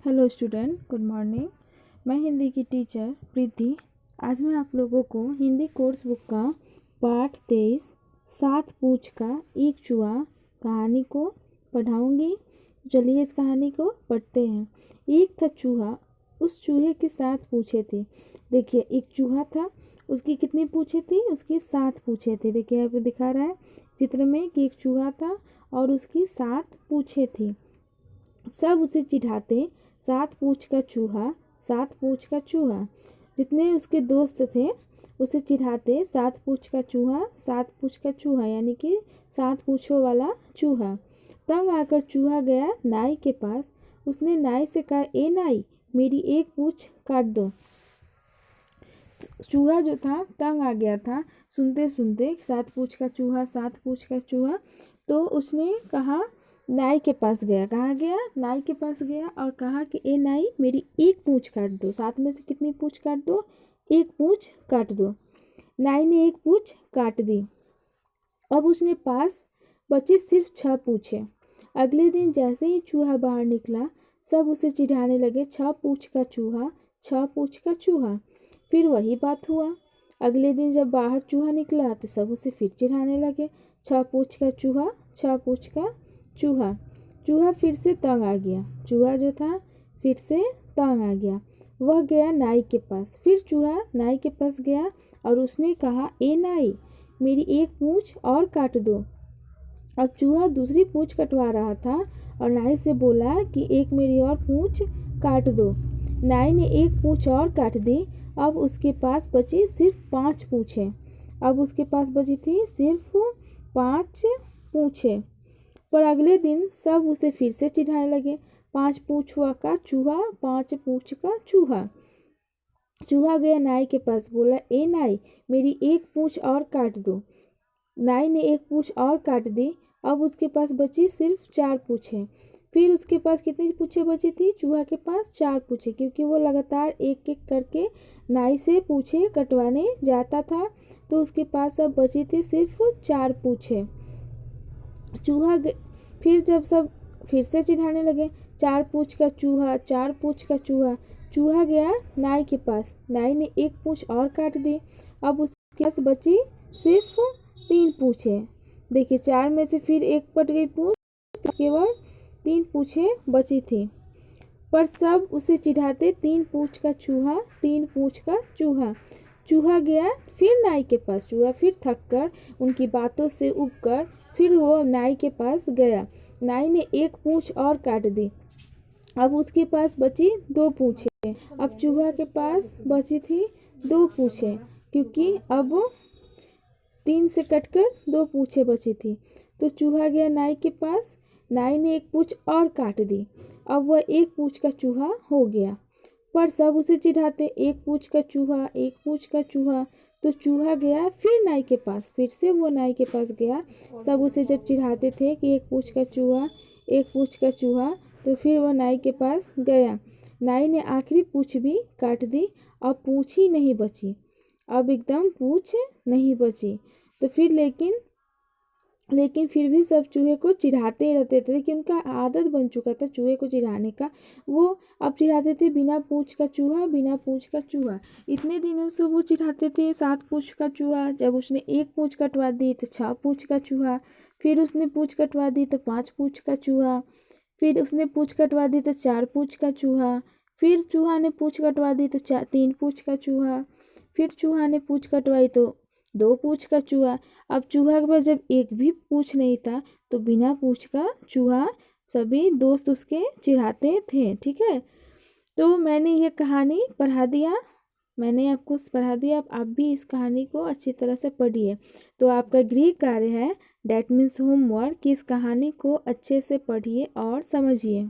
Hello student, good morning. मैं हिंदी की teacher प्रीति। आज मैं आप लोगों को हिंदी कोर्स बुक का पाठ 23 सात पूछ का एक चूहा कहानी को पढ़ाऊंगी। चलिए इस कहानी को पढ़ते हैं। एक था चूहा, उस चूहे के 7 पूछे थे। देखिए, एक चूहा था, उसकी कितनी पूछे थी? उसकी 7 पूछे थे। देखिए यहाँ पे दिखा रहा है चित्र में कि एक चूहा था और उसकी 7 पूछे थी। सब उसे चिढ़ाते, 7 पूछ का चूहा, 7 पूछ का चूहा। जितने उसके दोस्त थे उसे चिढ़ाते, 7 पूछ का चूहा, 7 पूछ का चूहा, यानी कि 7 पूछों वाला चूहा। तंग आकर चूहा गया नाई के पास। उसने नाई से कहा, ए नाई, मेरी एक पूछ काट दो। चूहा जो था तंग आ गया था सुनते सुनते, 7 पूछ का चूहा, 7 पूछ का चूहा। तो उसने कहा, नाई के पास गया। कहाँ गया? नाई के पास गया और कहा कि ए नाई, मेरी एक पूँछ काट दो। 7 में से कितनी पूँछ काट दो? एक पूँछ काट दो। नाई ने एक पूँछ काट दी। अब उसने पास बचे सिर्फ 6 पूँछे। अगले दिन जैसे ही चूहा बाहर निकला, सब उसे चिढ़ाने लगे, 6 पूँछ का चूहा, 6 पूँछ का चूहा। फिर वही बात हुआ। अगले दिन जब बाहर चूहा निकला तो सब उसे फिर चिढ़ाने लगे, 6 पूँछ का चूहा, 6 पूँछ का चूहा। चूहा फिर से तंग आ गया। चूहा जो था फिर से तंग आ गया। वह गया नाई के पास। फिर चूहा नाई के पास गया और उसने कहा, ए नाई, मेरी एक पूँछ और काट दो। अब चूहा दूसरी पूँछ कटवा रहा था और नाई से बोला कि एक मेरी और पूँछ काट दो। नाई ने एक पूँछ और काट दी। अब उसके पास बची सिर्फ 5 पूँछें। अब उसके पास बची थी सिर्फ 5 पूँछें। पर अगले दिन सब उसे फिर से चिढ़ाने लगे, 5 पूँछों का चूहा, 5 पूँछ का चूहा। चूहा गया नाई के पास, बोला, ए नाई, मेरी एक पूँछ और काट दो। नाई ने एक पूँछ और काट दी। अब उसके पास बची सिर्फ 4 पूँछें। फिर उसके पास कितनी पूँछें बची थी? चूहा के पास 4 पूँछें, क्योंकि वो लगातार एक एक करके नाई से पूँछें कटवाने जाता था। तो उसके पास अब बची थी सिर्फ 4 पूँछें। चूहा फिर जब सब फिर से चिढ़ाने लगे, 4 पूँछ का चूहा, 4 पूँछ का चूहा। चूहा गया नाई के पास। नाई ने एक पूँछ और काट दी। अब उसके पास बची सिर्फ 3 पूँछें। देखिए, 4 में से फिर एक कट गई पूँछ, केवल 3 पूँछें बची थी। पर सब उसे चिढ़ाते, 3 पूँछ का चूहा, 3 पूँछ का चूहा। चूहा गया फिर नाई के पास। चूहा फिर थक कर, उनकी बातों से उब कर, फिर वो नाई के पास गया। नाई ने एक पूँछ और काट दी। अब उसके पास बची 2 पूँछें। अब चूहा के पास बची थी 2 पूँछें, क्योंकि अब 3 से कटकर 2 पूँछें बची थी। तो चूहा गया नाई के पास। नाई ने एक पूँछ और काट दी। अब वह एक पूँछ का चूहा हो गया। पर सब उसे चिढ़ाते, एक पूँछ का चूहा, एक पूँछ का चूहा। तो चूहा गया फिर नाई के पास। फिर से वो नाई के पास गया। सब उसे जब चिढ़ाते थे कि एक पूँछ का चूहा, एक पूँछ का चूहा, तो फिर वो नाई के पास गया। नाई ने आखिरी पूँछ भी काट दी। अब पूँछ ही नहीं बची। अब एकदम पूँछ नहीं बची। तो फिर लेकिन फिर भी सब चूहे को चिढ़ाते रहते थे, कि उनका आदत बन चुका था चूहे को चिढ़ाने का। वो अब चिढ़ाते थे, बिना पूँछ का चूहा, बिना पूँछ का चूहा। इतने दिनों से वो चिढ़ाते थे 7 पूँछ का चूहा। जब उसने एक पूँछ कटवा दी तो 6 पूँछ का चूहा। फिर उसने पूँछ कटवा दी तो 5 पूँछ का चूहा। फिर उसने पूँछ कटवा दी तो 4 पूँछ का चूहा। फिर चूहा ने पूँछ कटवा दी तो 3 पूँछ का चूहा। फिर चूहा ने पूँछ कटवाई तो 2 पूँछ का चूहा। अब चूहा के पास जब एक भी पूँछ नहीं था तो बिना पूँछ का चूहा सभी दोस्त उसके चिढ़ाते थे। ठीक है, तो मैंने ये कहानी पढ़ा दिया, मैंने आपको पढ़ा दिया। आप भी इस कहानी को अच्छी तरह से पढ़िए। तो आपका गृह कार्य है, डैट मीन्स होमवर्क, कि इस कहानी को अच्छे से पढ़िए और समझिए।